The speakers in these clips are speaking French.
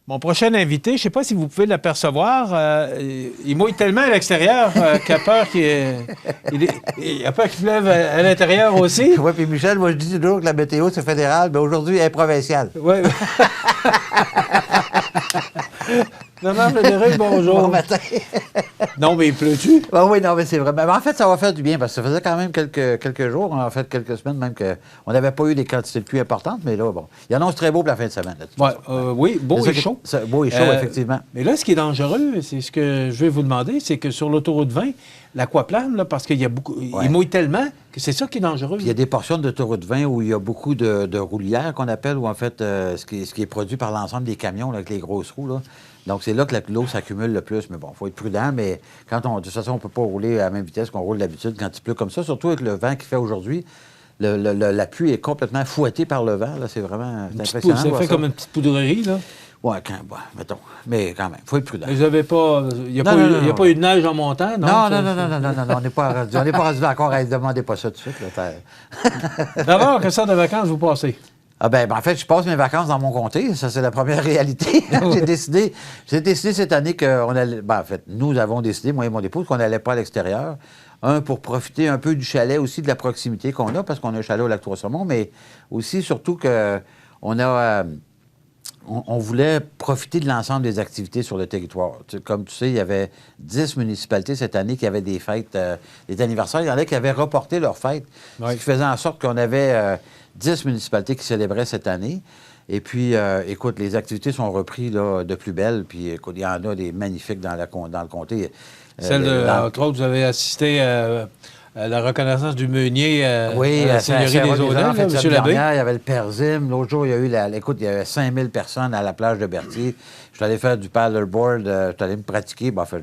Mon prochain invité, je ne sais pas si vous pouvez l'apercevoir, il mouille tellement à l'extérieur qu'il a peur il a peur qu'il pleuve à l'intérieur aussi. Oui, puis Michel, moi je dis toujours que la météo c'est fédéral, mais aujourd'hui elle est provinciale. Oui. Maman Frédéric, bonjour. Bon matin. Non, mais il pleut-tu? Oui, non, mais c'est vrai. Mais en fait, ça va faire du bien parce que ça faisait quand même quelques jours, en fait, quelques semaines même qu'on n'avait pas eu des quantités de pluie importantes, mais là, bon. Il annonce très beau pour la fin de semaine. Oui, beau et chaud. Beau et chaud, effectivement. Mais là, ce qui est dangereux, c'est ce que je vais vous demander, c'est que sur l'autoroute 20, l'aquaplane, là, parce qu'il y a beaucoup. Il mouille tellement que c'est ça qui est dangereux. Puis il y a des portions d'autoroute 20 où il y a beaucoup de roulières qu'on appelle, ou en fait, ce qui est produit par l'ensemble des camions, là, avec les grosses roues, là. Donc, c'est là que l'eau s'accumule le plus. Mais bon, il faut être prudent. Mais de toute façon, on ne peut pas rouler à la même vitesse qu'on roule d'habitude quand il pleut comme ça. Surtout avec le vent qu'il fait aujourd'hui. La pluie est complètement fouettée par le vent. C'est vraiment impressionnant. Ça fait comme une petite poudrerie, là. Oui, mettons. Mais quand même, il faut être prudent. Vous n'avez pas. Il n'y a pas eu de neige en montant, non? Non, on n'est pas rendu encore à ne demander pas ça tout de suite. D'abord, quelle sorte de vacances vous passez? En fait, je passe mes vacances dans mon comté. Ça, c'est la première réalité. J'ai décidé cette année qu'on allait... en fait, nous avons décidé, moi et mon épouse, qu'on n'allait pas à l'extérieur. Pour profiter un peu du chalet aussi, de la proximité qu'on a, parce qu'on a un chalet au Lac-Trois-Saumon, mais aussi, surtout, qu'on a... On voulait profiter de l'ensemble des activités sur le territoire. Comme tu sais, il y avait 10 municipalités cette année qui avaient des fêtes, des anniversaires. Il y en a qui avaient reporté leurs fêtes, ce qui faisait en sorte qu'on avait 10 municipalités qui célébraient cette année. Et puis, écoute, les activités sont reprises là, de plus belle. Puis, écoute, il y en a des magnifiques dans le comté. Entre autres, vous avez assisté à la reconnaissance du meunier à la Seigneurie des Audins, M. Labbé. Il y avait le Perzim. L'autre jour, il y a eu il y avait 5000 personnes à la plage de Berthier. Je suis allé faire du paddleboard. Je suis allé me pratiquer. En fait,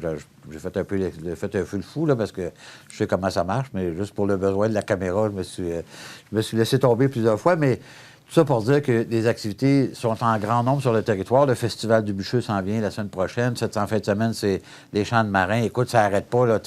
j'ai fait un peu le fou, là, parce que je sais comment ça marche, mais juste pour le besoin de la caméra, je me suis laissé tomber plusieurs fois. Mais tout ça pour dire que les activités sont en grand nombre sur le territoire. Le Festival du Bûcheux s'en vient la semaine prochaine. Cette fin de semaine, c'est les Champs de Marins. Écoute, ça n'arrête pas, là.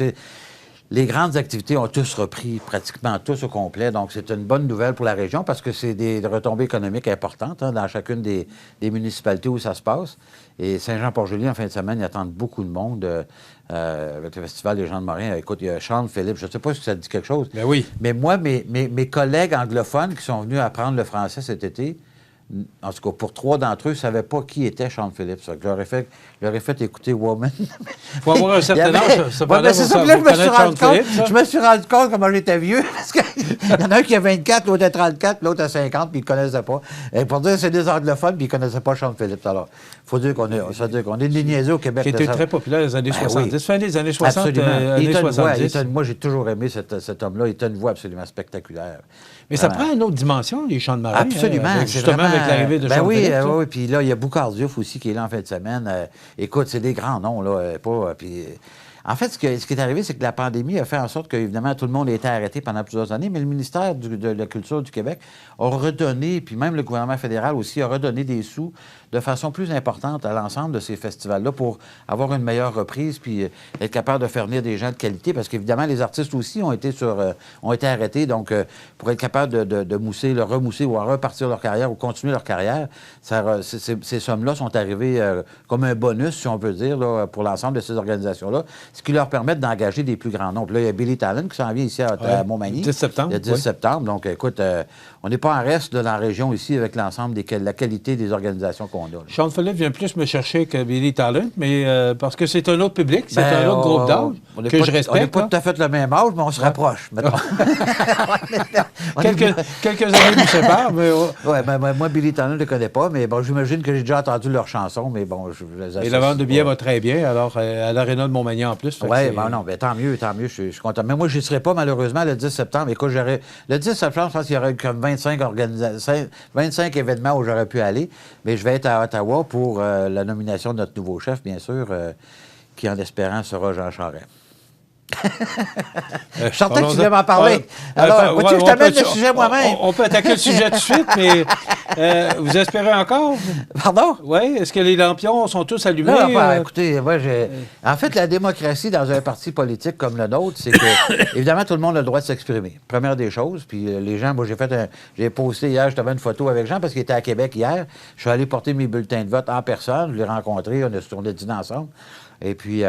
Les grandes activités ont tous repris, pratiquement tous au complet. Donc, c'est une bonne nouvelle pour la région parce que c'est des retombées économiques importantes dans chacune des municipalités où ça se passe. Et Saint-Jean-Port-Joli, en fin de semaine, ils attendent beaucoup de monde avec le Festival des Gens de Marin. Écoute, il y a Sean Philippe, je ne sais pas si ça te dit quelque chose. Ben oui. Mais moi, mes collègues anglophones qui sont venus apprendre le français cet été, en tout cas, pour 3 d'entre eux, ne savaient pas qui était Sean Phillips. Je leur ai fait écouter Woman. Il faut avoir un certain âge. C'est ça, là, je me suis rendu compte comment j'étais vieux. Parce qu'il y en a un qui a 24, l'autre a 34, l'autre a 50, puis ils ne connaissaient pas. Et pour dire que c'est des anglophones, puis ils ne connaissaient pas Sean Phillips. Alors, il faut dire qu'on est des niaiseux au Québec. Qui était très populaire dans les années 70. Fin des années 60, absolument. Années 70. Moi, j'ai toujours aimé cet homme-là. Il a une voix absolument spectaculaire. Mais ça prend une autre dimension, les Champs de Marais. Absolument. Justement, avec l'arrivée de Sean Phillips. Oui. Puis là, il y a Boucard Diouf aussi qui est là en fin de semaine. Écoute, c'est des grands noms, là. En fait, ce qui est arrivé, c'est que la pandémie a fait en sorte qu'évidemment, tout le monde a été arrêté pendant plusieurs années, mais le ministère de la Culture du Québec a redonné, puis même le gouvernement fédéral aussi, a redonné des sous de façon plus importante à l'ensemble de ces festivals-là pour avoir une meilleure reprise, puis être capable de faire venir des gens de qualité, parce qu'évidemment, les artistes aussi ont été arrêtés, donc pour être capable de remousser ou à repartir leur carrière ou continuer leur carrière, ces sommes-là sont arrivées comme un bonus, si on peut dire, là, pour l'ensemble de ces organisations-là, ce qui leur permet d'engager des plus grands nombres. Là, il y a Billy Talent qui s'en vient ici à Montmagny. Le 10 septembre. Le 10 septembre. Donc, écoute, on n'est pas en reste dans la région ici avec l'ensemble de la qualité des organisations qu'on a. Là. Sean Phillips vient plus me chercher que Billy Talent, mais parce que c'est un autre public, c'est un autre groupe d'âge que je respecte. On n'est pas tout à fait le même âge, mais on se rapproche, mettons. Quelques années nous séparent, mais... moi, Billy Talent, je ne le connais pas, mais bon, j'imagine que j'ai déjà entendu leurs chansons, mais bon, je les associe. Et la vente de billets va très bien, alors, à l'Aréna de Montmagny en plus. Oui, tant mieux, je suis content. Mais moi, je n'y serai pas, malheureusement, le 10 septembre. Écoute, le 10 septembre, je pense qu'il y aurait comme 25 événements où j'aurais pu aller, mais je vais être à Ottawa pour la nomination de notre nouveau chef, bien sûr, qui, en espérant, sera Jean Charest. Je sentais que tu voulais m'en parler. Alors, vois-tu, je t'amène le sujet moi-même. On peut attaquer le sujet tout de suite, mais vous espérez encore? Pardon? Oui. Est-ce que les lampions sont tous allumés? Non, écoutez, moi, en fait, la démocratie dans un parti politique comme le nôtre, c'est que, évidemment, tout le monde a le droit de s'exprimer. Première des choses. Puis les gens, moi, j'ai posté hier, je t'avais une photo avec Jean parce qu'il était à Québec hier. Je suis allé porter mes bulletins de vote en personne. Je l'ai rencontré, on a dîné ensemble. Et puis,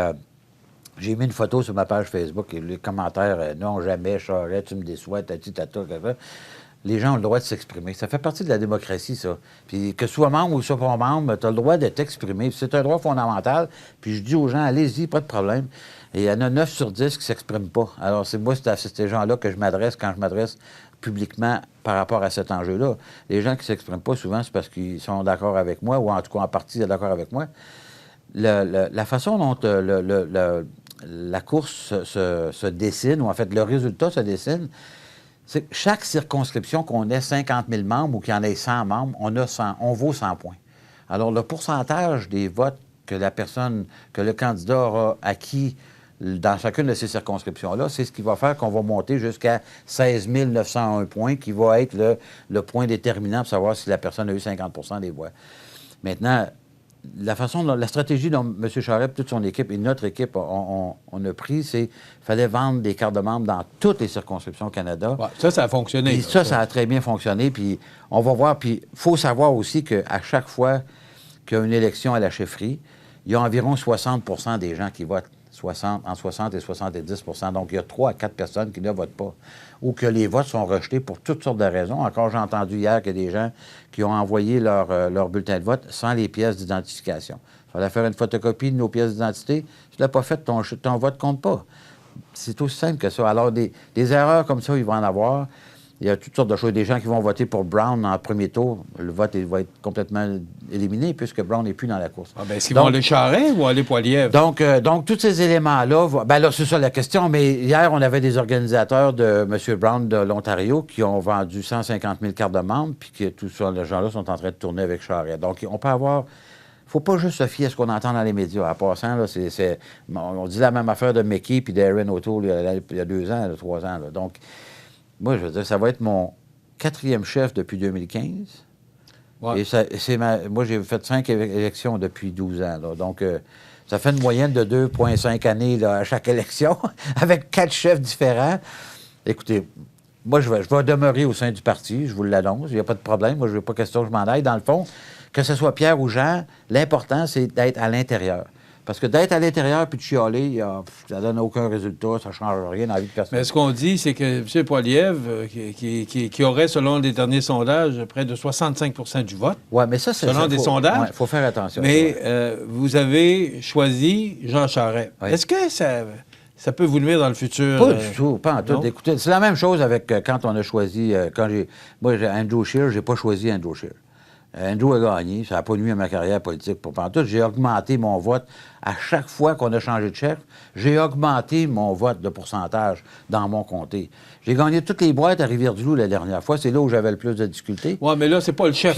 j'ai mis une photo sur ma page Facebook et les commentaires, non, jamais, Charest, tu me déçois, tata, etc. Les gens ont le droit de s'exprimer. Ça fait partie de la démocratie, ça. Puis que tu sois membre ou que tu sois pas membre, tu as le droit de t'exprimer. C'est un droit fondamental. Puis je dis aux gens, allez-y, pas de problème. Et il y en a 9 sur 10 qui ne s'expriment pas. Alors, c'est à ces gens-là que je m'adresse quand je m'adresse publiquement par rapport à cet enjeu-là. Les gens qui ne s'expriment pas, souvent, c'est parce qu'ils sont d'accord avec moi, ou en tout cas, en partie, d'accord avec moi. La façon dont la course se dessine, ou en fait, le résultat se dessine, c'est que chaque circonscription, qu'on ait 50 000 membres ou qu'il y en ait 100 membres, on vaut 100 points. Alors, le pourcentage des votes que le candidat aura acquis dans chacune de ces circonscriptions-là, c'est ce qui va faire qu'on va monter jusqu'à 16 901 points, qui va être le point déterminant pour savoir si la personne a eu 50 des voix. Maintenant, la stratégie dont M. Charest, toute son équipe et notre équipe, on a pris, c'est qu'il fallait vendre des cartes de membres dans toutes les circonscriptions au Canada. Ouais, ça a fonctionné. Puis ça a très bien fonctionné. Puis on va voir. Puis il faut savoir aussi qu'à chaque fois qu'il y a une élection à la chefferie, il y a environ 60 des gens qui votent. Entre 60 et 70 %. Donc, il y a 3 à 4 personnes qui ne votent pas. Ou que les votes sont rejetés pour toutes sortes de raisons. Encore, j'ai entendu hier qu'il y a des gens qui ont envoyé leur bulletin de vote sans les pièces d'identification. Il fallait faire une photocopie de nos pièces d'identité. Si tu ne l'as pas fait, ton vote ne compte pas. C'est aussi simple que ça. Alors, des erreurs comme ça, il va en avoir. Il y a toutes sortes de choses. Des gens qui vont voter pour Brown en premier tour, le vote va être complètement éliminé puisque Brown n'est plus dans la course. Ah ben, est-ce qu'ils vont aller Charest ou aller Poilievre? Donc, tous ces éléments-là, là, c'est ça la question. Mais hier, on avait des organisateurs de M. Brown de l'Ontario qui ont vendu 150 000 cartes de membres, puis que tous ces gens-là sont en train de tourner avec Charest. Donc, on peut avoir... Il ne faut pas juste se fier à ce qu'on entend dans les médias. En passant, là, on dit la même affaire de Mickey puis d'Aaron O'Toole il y a 2 ans, 3 ans. Là. Donc, moi, je veux dire, ça va être mon 4e chef depuis 2015. Ouais. Et moi, j'ai fait 5 élections depuis 12 ans. Là. Donc, ça fait une moyenne de 2,5 années là, à chaque élection, avec 4 chefs différents. Écoutez, moi, je vais demeurer au sein du parti, je vous l'annonce, il n'y a pas de problème. Moi, je n'ai pas question que je m'en aille. Dans le fond, que ce soit Pierre ou Jean, l'important, c'est d'être à l'intérieur. Parce que d'être à l'intérieur puis de chialer, ça donne aucun résultat, ça ne change rien dans la vie de personne. Mais ce qu'on dit, c'est que M. Poilievre, qui aurait, selon les derniers sondages, près de 65 du vote. Oui, mais ça, c'est selon des sondages. Il faut faire attention. Mais vous avez choisi Jean Charest. Oui. Est-ce que ça peut vous nuire dans le futur? Pas du tout, pas en tout. Écoutez, c'est la même chose avec quand on a choisi... Moi, Andrew Scheer, je n'ai pas choisi Andrew Scheer. Andrew a gagné, ça n'a pas nuit à ma carrière politique pour pantoute. J'ai augmenté mon vote à chaque fois qu'on a changé de chef. J'ai augmenté mon vote de pourcentage dans mon comté. J'ai gagné toutes les boîtes à Rivière-du-Loup la dernière fois. C'est là où j'avais le plus de difficultés. Oui, mais là, c'est pas le chef,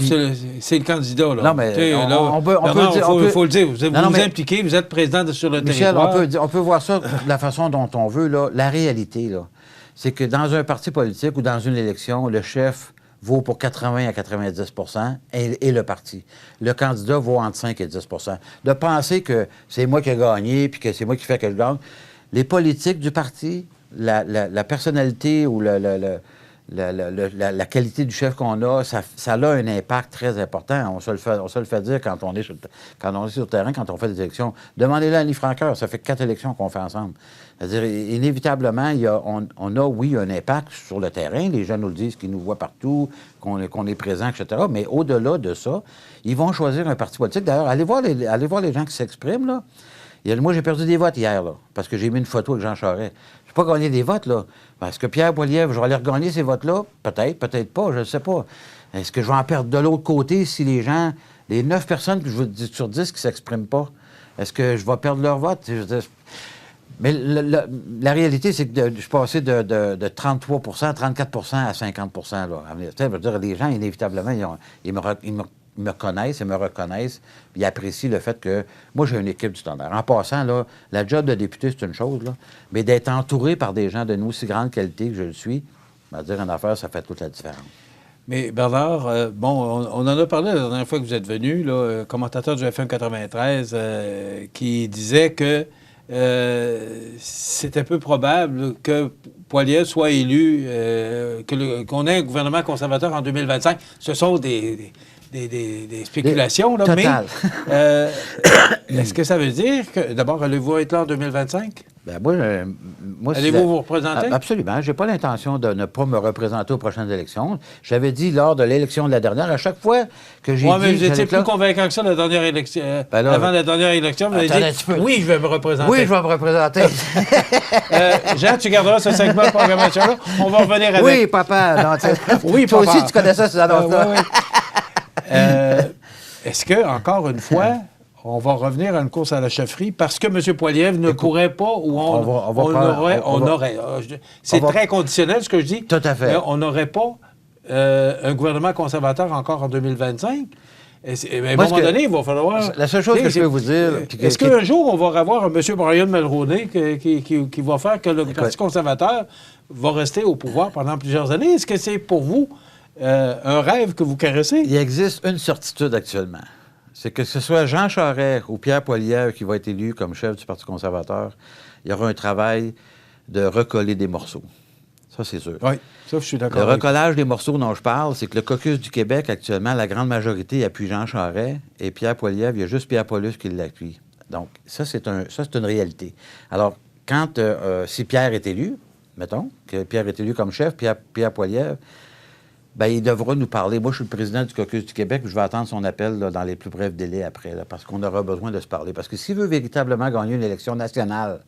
c'est le candidat. Là. Non, mais on peut il faut le dire. Vous vous impliquez, vous êtes président sur le territoire. Michel, on peut voir ça de la façon dont on veut. Là. La réalité, là, c'est que dans un parti politique ou dans une élection, le chef vaut pour 80 à 90 et le parti. Le candidat vaut entre 5 et 10 De penser que c'est moi qui ai gagné puis que c'est moi qui fais que je gagne. Les politiques du parti, la personnalité ou la qualité du chef qu'on a, ça a un impact très important. On se le fait dire quand on est sur le terrain, quand on fait des élections. Demandez-le à Annie Franqueur, ça fait 4 élections qu'on fait ensemble. C'est-à-dire, inévitablement, on a, oui, un impact sur le terrain. Les gens nous le disent, qu'ils nous voient partout, qu'on est présent, etc. Mais au-delà de ça, ils vont choisir un parti politique. D'ailleurs, allez voir les gens qui s'expriment, là. Moi, j'ai perdu des votes hier, là, parce que j'ai mis une photo avec Jean Charest. Je n'ai pas gagné des votes, là. Est-ce que Pierre Poilievre, je vais aller regagner ces votes-là? Peut-être, peut-être pas, je ne sais pas. Est-ce que je vais en perdre de l'autre côté si les 9 personnes sur 10 qui ne s'expriment pas, est-ce que je vais perdre leur vote? Mais la réalité, c'est que je suis passé de 33 34 à 50 là. Ça veut dire que les gens, inévitablement, ils me me connaissent et me reconnaissent, puis ils apprécient le fait que moi, j'ai une équipe du tonnerre. En passant, là, la job de député, c'est une chose, là, mais d'être entouré par des gens d'une aussi grande qualité que je le suis, on va dire en affaires, ça fait toute la différence. Mais Bernard, bon, on en a parlé la dernière fois que vous êtes venu, là, commentateur du FM 93, qui disait que c'était peu probable que Poilievre soit élu, qu'on ait un gouvernement conservateur en 2025. Ce sont des spéculations, là, Total. mais est-ce que ça veut dire que, d'abord, allez-vous être là en 2025? Ben moi, Allez-vous vous représenter? Absolument. Je n'ai pas l'intention de ne pas me représenter aux prochaines élections. J'avais dit lors de l'élection de la dernière, à chaque fois que j'ai dit... Oui, mais vous étiez plus convaincant que ça la dernière élection. Avant la dernière élection, vous avez dit « Oui, je vais me représenter ». Oui, je vais me représenter. Jean, tu garderas ce segment de programmation-là. On va revenir avec... Oui, papa. Non, oui, toi papa. aussi, tu connais ça, ces annonces-là. Est-ce que, encore une fois... On va revenir à une course à la chefferie parce que M. Poilievre ne pourrait pas ou on aurait. C'est très conditionnel ce que je dis. Tout à fait. Mais on n'aurait pas un gouvernement conservateur encore en 2025. À un moment donné, il va falloir... La seule chose que je peux vous dire... Est-ce qu'un jour, on va avoir un M. Brian Mulroney qui va faire que le Parti conservateur va rester au pouvoir pendant plusieurs années? Est-ce que c'est pour vous un rêve que vous caressez? Il existe une certitude actuellement. C'est que ce soit Jean Charest ou Pierre Poilievre qui va être élu comme chef du Parti conservateur, il y aura un travail de recoller des morceaux. Ça, c'est sûr. Oui, ça, je suis d'accord. Le recollage des morceaux dont je parle, c'est que le caucus du Québec, actuellement, la grande majorité appuie Jean Charest et Pierre Poilievre, il y a juste Pierre Paulus qui l'appuie. Donc, ça, c'est une réalité. Alors, si Pierre est élu, mettons, que Pierre est élu comme chef, Pierre Poilievre, bien, il devra nous parler. Moi, je suis le président du Caucus du Québec, je vais attendre son appel là, dans les plus brefs délais après, là, parce qu'on aura besoin de se parler. Parce que s'il veut véritablement gagner une élection nationale,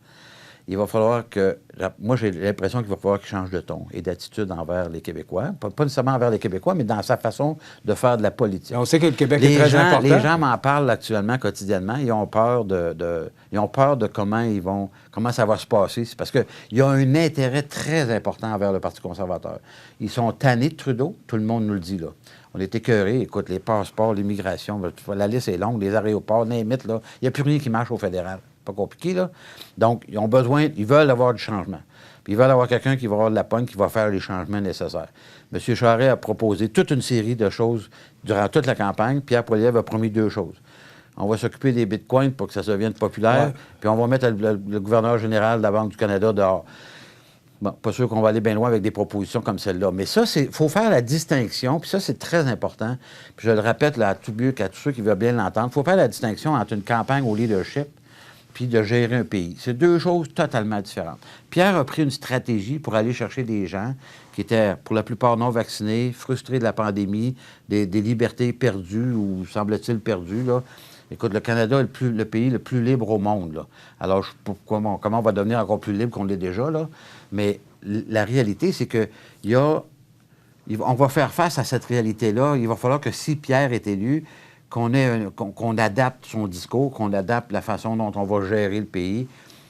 il va falloir que... Moi, j'ai l'impression qu'il va falloir qu'il change de ton et d'attitude envers les Québécois. Pas nécessairement envers les Québécois, mais dans sa façon de faire de la politique. On sait que le Québec est très important. Les gens m'en parlent actuellement, quotidiennement. Ils ont peur de comment ça va se passer. C'est parce qu'il y a un intérêt très important envers le Parti conservateur. Ils sont tannés de Trudeau. Tout le monde nous le dit, là. On est écœurés. Écoute, les passeports, l'immigration, la liste est longue, les aéroports, n'importe, là. Il n'y a plus rien qui marche au fédéral. Pas compliqué, là. Donc, ils veulent avoir du changement. Puis ils veulent avoir quelqu'un qui va avoir de la pogne, qui va faire les changements nécessaires. M. Charest a proposé toute une série de choses durant toute la campagne. Pierre Poilievre a promis 2 choses. On va s'occuper des bitcoins pour que ça devienne populaire, puis on va mettre le gouverneur général de la Banque du Canada dehors. Bon, pas sûr qu'on va aller bien loin avec des propositions comme celle-là. Mais ça, il faut faire la distinction, puis ça, c'est très important. Puis je le répète là, à tout but, à tous ceux qui veulent bien l'entendre, il faut faire la distinction entre une campagne au leadership puis de gérer un pays. C'est 2 choses totalement différentes. Pierre a pris une stratégie pour aller chercher des gens qui étaient, pour la plupart, non vaccinés, frustrés de la pandémie, des libertés perdues ou, semble-t-il, perdues, là. Écoute, le Canada est le pays le plus libre au monde, là. Alors, comment on va devenir encore plus libre qu'on l'est déjà, là? Mais la réalité, c'est que on va faire face à cette réalité-là. Il va falloir que si Pierre est élu, qu'on adapte son discours, qu'on adapte la façon dont on va gérer le pays.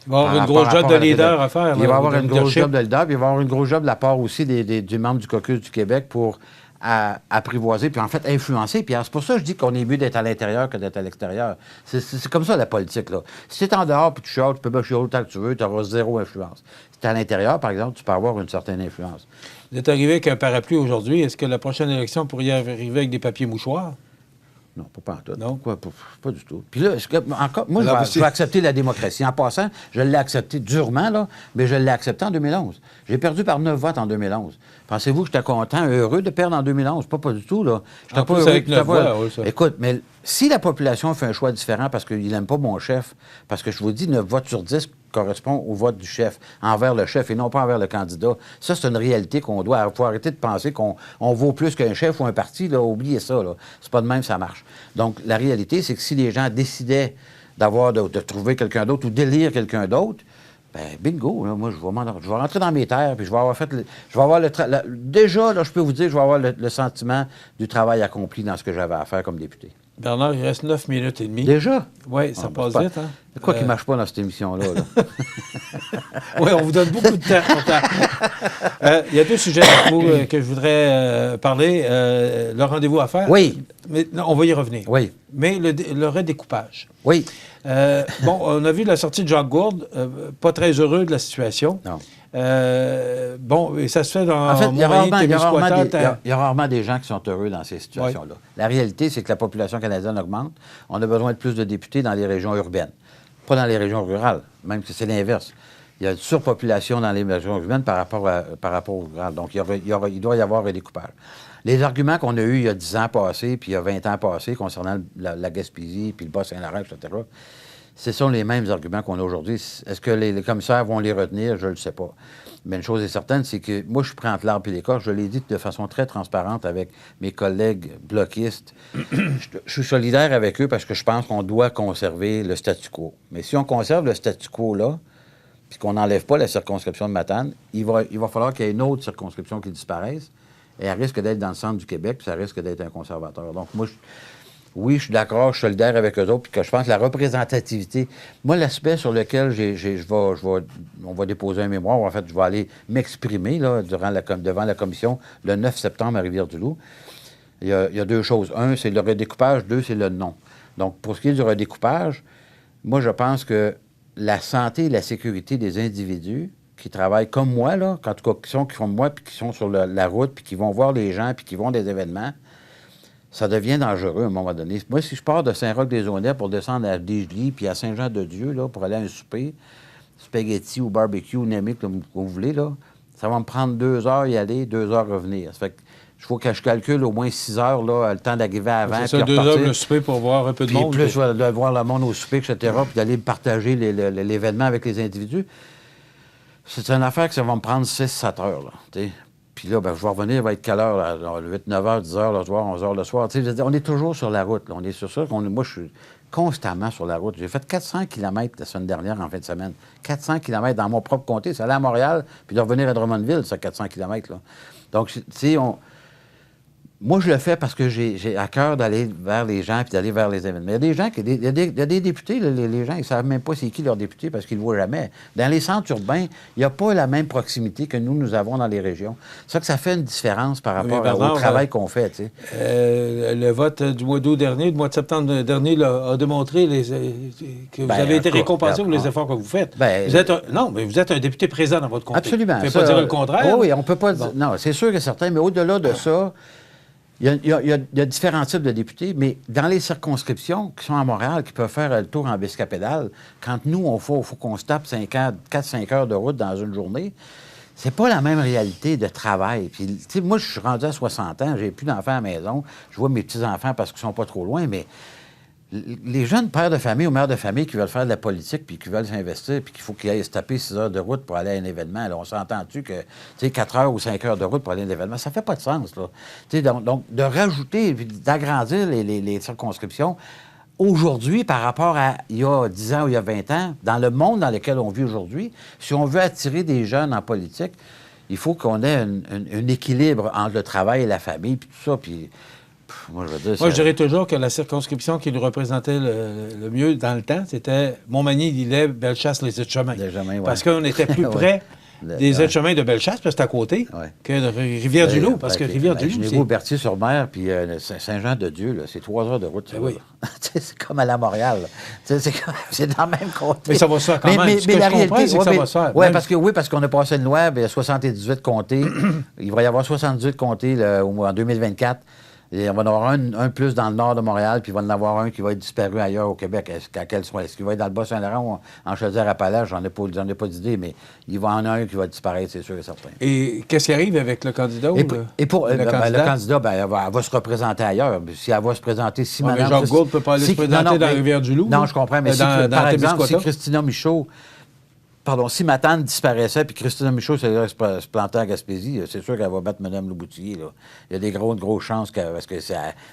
Il va y avoir une grosse job de leader à faire. Il va y avoir une grosse job de leader, puis il va y avoir une grosse job de la part aussi du membre du Caucus du Québec pour apprivoiser, puis en fait influencer Pierre. C'est pour ça que je dis qu'on est mieux d'être à l'intérieur que d'être à l'extérieur. C'est comme ça la politique, là. Si tu es en dehors puis tu chiales, tu peux bâcher autant que tu veux, tu auras 0 influence. Si tu es à l'intérieur, par exemple, tu peux avoir une certaine influence. Vous êtes arrivé avec un parapluie aujourd'hui. Est-ce que la prochaine élection pourrait arriver avec des papiers mouchoirs? Non, pas en tout. Non? Pas du tout. Puis là, moi, je vais accepter la démocratie. En passant, je l'ai accepté durement, là, mais je l'ai accepté en 2011. J'ai perdu par 9 votes en 2011. Pensez-vous que j'étais content, heureux de perdre en 2011? Pas du tout, là. J'étais pas heureux avec 9 voix, oui, ça. Écoute, mais si la population fait un choix différent parce qu'il n'aime pas mon chef, parce que je vous dis, 9 votes sur 10 correspond au vote du chef, envers le chef et non pas envers le candidat. Ça, c'est une réalité qu'on doit... Il faut arrêter de penser qu'on vaut plus qu'un chef ou un parti, là. Oubliez ça, là. C'est pas de même, ça marche. Donc, la réalité, c'est que si les gens décidaient de trouver quelqu'un d'autre ou d'élire quelqu'un d'autre, ben bingo, là, moi, je vais rentrer dans mes terres, puis je vais avoir fait... déjà, là, je peux vous dire, je vais avoir le sentiment du travail accompli dans ce que j'avais à faire comme député. Bernard, il reste 9 minutes et demie. Déjà? Oui, ça passe vite. Hein? C'est quoi qui ne marche pas dans cette émission-là? Là? Oui, on vous donne beaucoup de temps. Il y a 2 sujets avec vous que je voudrais parler. Le rendez-vous à faire. Oui. Mais, non, on va y revenir. Oui. Mais le redécoupage. Oui. Bon, on a vu la sortie de Jacques Gourde, pas très heureux de la situation. Non. Bon, et ça se fait dans en fait, il y a rarement des gens qui sont heureux dans ces situations-là. Oui. La réalité, c'est que la population canadienne augmente. On a besoin de plus de députés dans les régions urbaines, pas dans les régions rurales, même si c'est l'inverse. Il y a une surpopulation dans les régions urbaines par rapport aux rurales. Donc, il doit y avoir un découpage. Les arguments qu'on a eus il y a 10 ans passés, puis il y a 20 ans passés, concernant la Gaspésie, puis le Bas-Saint-Laurent, etc., ce sont les mêmes arguments qu'on a aujourd'hui. Est-ce que les commissaires vont les retenir? Je ne le sais pas. Mais une chose est certaine, c'est que moi, je suis prêt entre l'arbre et l'écorce. Je l'ai dit de façon très transparente avec mes collègues bloquistes. Je suis solidaire avec eux parce que je pense qu'on doit conserver le statu quo. Mais si on conserve le statu quo là, puis qu'on n'enlève pas la circonscription de Matane, il va falloir qu'il y ait une autre circonscription qui disparaisse. Et elle risque d'être dans le centre du Québec, puis ça risque d'être un conservateur. Donc, moi, oui, je suis d'accord, je suis solidaire avec eux autres, puis que je pense que la représentativité... Moi, l'aspect sur lequel on va déposer un mémoire, en fait, je vais aller m'exprimer là, devant la commission le 9 septembre à Rivière-du-Loup. Il y a 2 choses. 1, c'est le redécoupage. 2, c'est le non. Donc, pour ce qui est du redécoupage, moi, je pense que la santé et la sécurité des individus qui travaillent comme moi, là, en tout cas, qui sont comme moi, puis qui sont sur la route, puis qui vont voir les gens, puis qui vont à des événements, ça devient dangereux à un moment donné. Moi, si je pars de Saint-Roch-des-Aunais pour descendre à Desjolies, puis à Saint-Jean-de-Dieu, là, pour aller à un souper, spaghetti ou barbecue, name it, comme vous voulez, là, ça va me prendre 2 heures y aller, 2 heures revenir. Ça fait que il faut que je calcule au moins 6 heures, là, le temps d'arriver avant. C'est ça, 2 heures le souper pour voir un peu de monde. Puis plus de voir le monde au souper, etc., puis d'aller partager l'événement avec les individus. C'est une affaire que ça va me prendre 6-7 heures, là, t'sais. Puis là, ben, je vais revenir, il va être quelle heure? 8, 9 heures, 10 heures le soir, 11 heures le soir. On est toujours sur la route, là. On est sur ça. Moi, je suis constamment sur la route. J'ai fait 400 km la semaine dernière, en fin de semaine. 400 km dans mon propre comté. C'est aller à Montréal, puis de revenir à Drummondville, ça, 400 km, là. Donc, tu sais, moi, je le fais parce que j'ai à cœur d'aller vers les gens puis d'aller vers les événements. Il y a des gens, il y a des députés, là, les gens, ils ne savent même pas c'est qui leur député parce qu'ils ne le voient jamais. Dans les centres urbains, il n'y a pas la même proximité que nous avons dans les régions. C'est ça que ça fait une différence par rapport au travail qu'on fait, tu sais. Le vote du mois d'août dernier, du mois de septembre dernier, là, a démontré que vous avez été récompensé pour les efforts que vous faites. Mais vous êtes un député présent dans votre comté. Absolument. Vous ne pouvez pas dire le contraire. Oui, on ne peut pas dire... Non, c'est sûr que certains, mais au-delà de ça... Il y a différents types de députés, mais dans les circonscriptions qui sont à Montréal, qui peuvent faire le tour en biscapédale, quand nous, il faut qu'on se tape 4-5 heures de route dans une journée, c'est pas la même réalité de travail. Puis, tu sais, moi, je suis rendu à 60 ans, j'ai plus d'enfants à la maison, je vois mes petits-enfants parce qu'ils sont pas trop loin, mais les jeunes pères de famille ou mères de famille qui veulent faire de la politique puis qui veulent s'investir puis qu'il faut qu'ils aillent se taper 6 heures de route pour aller à un événement, là, on s'entend-tu que, tu sais, 4 heures ou 5 heures de route pour aller à un événement, ça fait pas de sens, là. Tu sais, donc, de rajouter puis d'agrandir les circonscriptions aujourd'hui par rapport à il y a 10 ans ou il y a 20 ans, dans le monde dans lequel on vit aujourd'hui, si on veut attirer des jeunes en politique, il faut qu'on ait un équilibre entre le travail et la famille puis tout ça, puis... Moi, je dirais toujours que la circonscription qui nous représentait le mieux dans le temps, c'était Montmagny, Lillet, Bellechasse, les aides-chemins. Parce qu'on était plus près des aides-chemins de Bellechasse, parce que c'est à côté, que de Rivière-du-Loup. Parce que Rivière-du-Loup, imaginez-vous Berthier-sur-Mer, puis Saint-Jean-de-Dieu, c'est 3 heures de route. Oui. C'est comme aller à Montréal. C'est dans le même comté. Mais ça va se faire quand même. Mais la réalité, c'est que ça va se faire. Parce qu'on a passé une loi, il y a 78 comtés. Il va y avoir 78 comtés en 2024. Et on va en avoir un plus dans le nord de Montréal, puis il va en avoir un qui va être disparu ailleurs au Québec. Est-ce qu'il va être dans le Bas-Saint-Laurent ou en Chaudière-Appalaches? J'en ai pas d'idée, mais il va en avoir un qui va disparaître, c'est sûr et certain. Et qu'est-ce qui arrive avec le candidat? Le candidat, elle va se représenter ailleurs. Si elle va se présenter... Mais Jacques Gourde ne peut pas aller se présenter dans Rivière-du-Loup? Non, je comprends, mais par exemple, si Christina Michaud... Pardon, si Matane disparaissait puis Christina Michaud se plantait à Gaspésie, c'est sûr qu'elle va battre Mme Leboutillier, là. Il y a des grosses chances parce que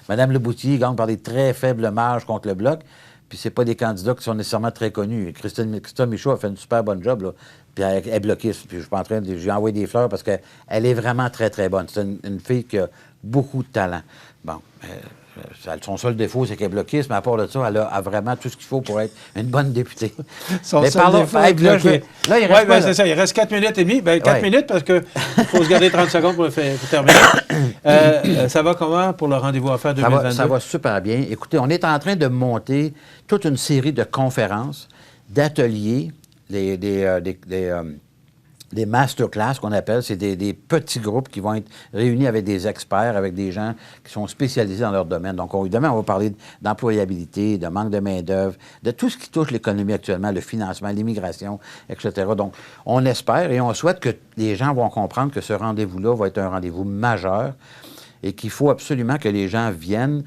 Mme Leboutillier gagne par des très faibles marges contre le Bloc, puis c'est pas des candidats qui sont nécessairement très connus. Christina Michaud a fait une super bonne job, là, puis elle est bloquiste. Puis je suis pas en train de... J'ai envoyé des fleurs parce qu'elle est vraiment très, très bonne. C'est une fille qui a beaucoup de talent. Bon, Son seul défaut, c'est qu'elle est bloquiste, mais à part de ça, elle a vraiment tout ce qu'il faut pour être une bonne députée. Son seul défaut est bloqué. Là, il reste pas, c'est ça, il reste 4 minutes et demie. Bien, 4 minutes parce qu'il faut se garder 30 secondes pour terminer. Ça va comment pour le rendez-vous à faire 2022? Ça va super bien. Écoutez, on est en train de monter toute une série de conférences, d'ateliers, des masterclass qu'on appelle. C'est des petits groupes qui vont être réunis avec des experts, avec des gens qui sont spécialisés dans leur domaine. Donc, évidemment, on va parler d'employabilité, de manque de main-d'œuvre, de tout ce qui touche l'économie actuellement, le financement, l'immigration, etc. Donc, on espère et on souhaite que les gens vont comprendre que ce rendez-vous-là va être un rendez-vous majeur et qu'il faut absolument que les gens viennent,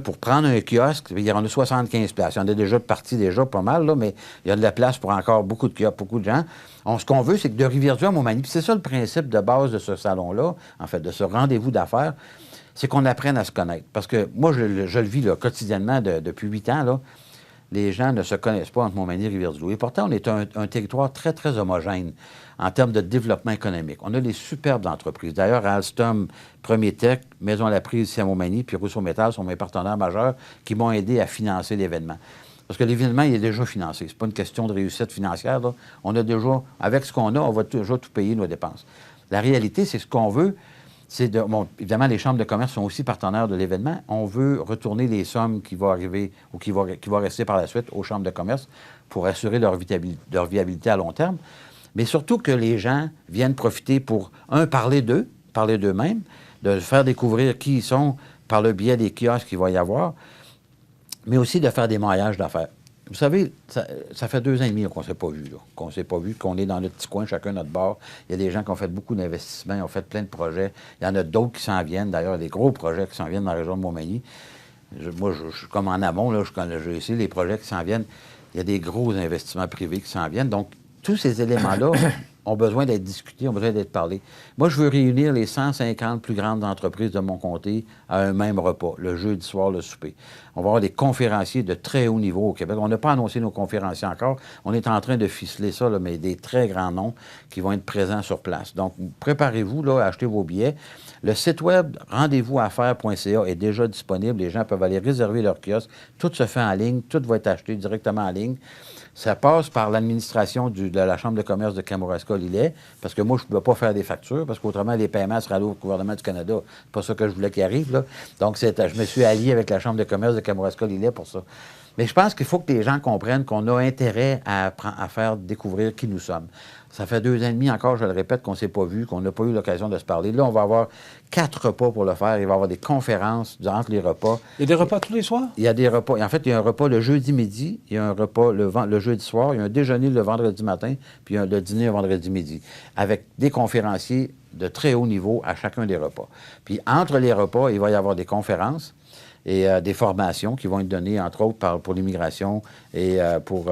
pour prendre un kiosque. Il y en a 75 places. Il y en a déjà parti pas mal, là, mais il y a de la place pour encore beaucoup de kiosques, beaucoup de gens. Ce qu'on veut, c'est que de Rivière-du-Loup à Montmagny, puis c'est ça le principe de base de ce salon-là, en fait, de ce rendez-vous d'affaires, c'est qu'on apprenne à se connaître. Parce que moi, je le vis là, quotidiennement depuis 8 ans, là. Les gens ne se connaissent pas entre Montmagny et Rivière-du-Loup. Et pourtant, on est un territoire très, très homogène en termes de développement économique. On a des superbes entreprises. D'ailleurs, Alstom, Premier Tech, Maison La Prise ici à Montmagny, puis Rousseau Métal sont mes partenaires majeurs qui m'ont aidé à financer l'événement. Parce que l'événement, il est déjà financé. C'est pas une question de réussite financière, là. On a déjà, avec ce qu'on a, on va déjà tout payer nos dépenses. La réalité, c'est ce qu'on veut, c'est de... Bon, évidemment, les chambres de commerce sont aussi partenaires de l'événement. On veut retourner les sommes qui vont arriver ou qui vont rester par la suite aux chambres de commerce pour assurer leur viabilité à long terme. Mais surtout que les gens viennent profiter pour, parler d'eux-mêmes, de faire découvrir qui ils sont par le biais des kiosques qu'il va y avoir, mais aussi de faire des mariages d'affaires. Vous savez, ça fait 2 ans et demi qu'on ne s'est pas vu, qu'on est dans notre petit coin, chacun notre bord. Il y a des gens qui ont fait beaucoup d'investissements, ils ont fait plein de projets. Il y en a d'autres qui s'en viennent, d'ailleurs, des gros projets qui s'en viennent dans la région de Montmagny. Moi, je suis comme en amont, là, j'ai essayé les projets qui s'en viennent. Il y a des gros investissements privés qui s'en viennent. Donc, tous ces éléments-là ont besoin d'être discutés, ont besoin d'être parlés. Moi, je veux réunir les 150 plus grandes entreprises de mon comté à un même repas, le jeudi soir, le souper. On va avoir des conférenciers de très haut niveau au Québec. On n'a pas annoncé nos conférenciers encore. On est en train de ficeler ça, là, mais des très grands noms qui vont être présents sur place. Donc, préparez-vous là, à acheter vos billets. Le site web rendez-vous-affaires.ca est déjà disponible. Les gens peuvent aller réserver leur kiosque. Tout se fait en ligne. Tout va être acheté directement en ligne. Ça passe par l'administration de la Chambre de commerce de Kamouraska-Lillet, parce que moi, je ne peux pas faire des factures, parce qu'autrement, les paiements seraient allés au gouvernement du Canada. C'est pas ça que je voulais qu'il arrive, là. Donc, je me suis allié avec la Chambre de commerce de Kamouraska-Lillet pour ça. Mais je pense qu'il faut que les gens comprennent qu'on a intérêt à faire découvrir qui nous sommes. Ça fait 2 ans et demi encore, je le répète, qu'on ne s'est pas vu, qu'on n'a pas eu l'occasion de se parler. Là, on va avoir 4 repas pour le faire. Il va y avoir des conférences durant les repas. Il y a des repas tous les soirs? Il y a des repas. En fait, il y a un repas le jeudi midi, il y a un repas le jeudi soir, il y a un déjeuner le vendredi matin, puis le dîner le vendredi midi, avec des conférenciers de très haut niveau à chacun des repas. Puis entre les repas, il va y avoir des conférences et des formations qui vont être données, entre autres, pour l'immigration et pour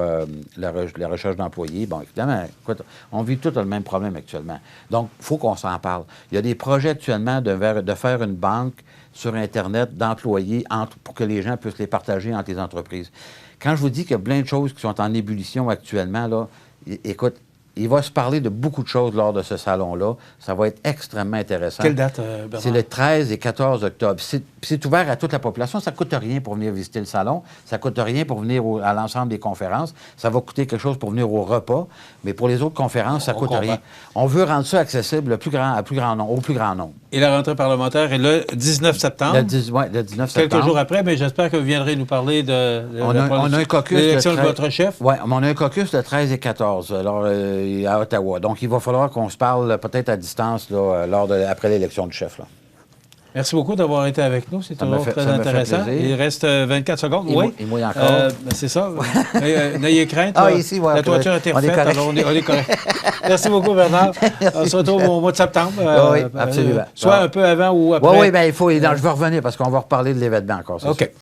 la recherche d'employés. Bon, évidemment, écoute, on vit tous le même problème actuellement. Donc, il faut qu'on s'en parle. Il y a des projets actuellement de faire une banque sur Internet d'employés pour que les gens puissent les partager entre les entreprises. Quand je vous dis qu'il y a plein de choses qui sont en ébullition actuellement, là, écoute, il va se parler de beaucoup de choses lors de ce salon-là. Ça va être extrêmement intéressant. Quelle date, Bernard? C'est le 13 et 14 octobre. C'est ouvert à toute la population. Ça ne coûte rien pour venir visiter le salon. Ça ne coûte rien pour venir à l'ensemble des conférences. Ça va coûter quelque chose pour venir au repas. Mais pour les autres conférences, ça ne coûte rien. On veut rendre ça accessible au plus grand nombre. Et la rentrée parlementaire est le 19 septembre. Le 19 septembre. Quelques jours après, mais j'espère que vous viendrez nous parler de l'élection de votre chef. Oui, on a un caucus le 13 et 14. Alors, à Ottawa. Donc, il va falloir qu'on se parle peut-être à distance là, après l'élection du chef. Là. Merci beaucoup d'avoir été avec nous. C'est toujours très intéressant. Il reste 24 secondes. Oui. Il mouille encore. C'est ça. N'ayez crainte. Ici, ouais, la toiture a été refaite, alors on est correct. Merci beaucoup, Bernard. On se retrouve au mois de septembre. Oui, absolument. Soit un peu avant ou après. Oui, bien, je vais revenir parce qu'on va reparler de l'événement encore. OK.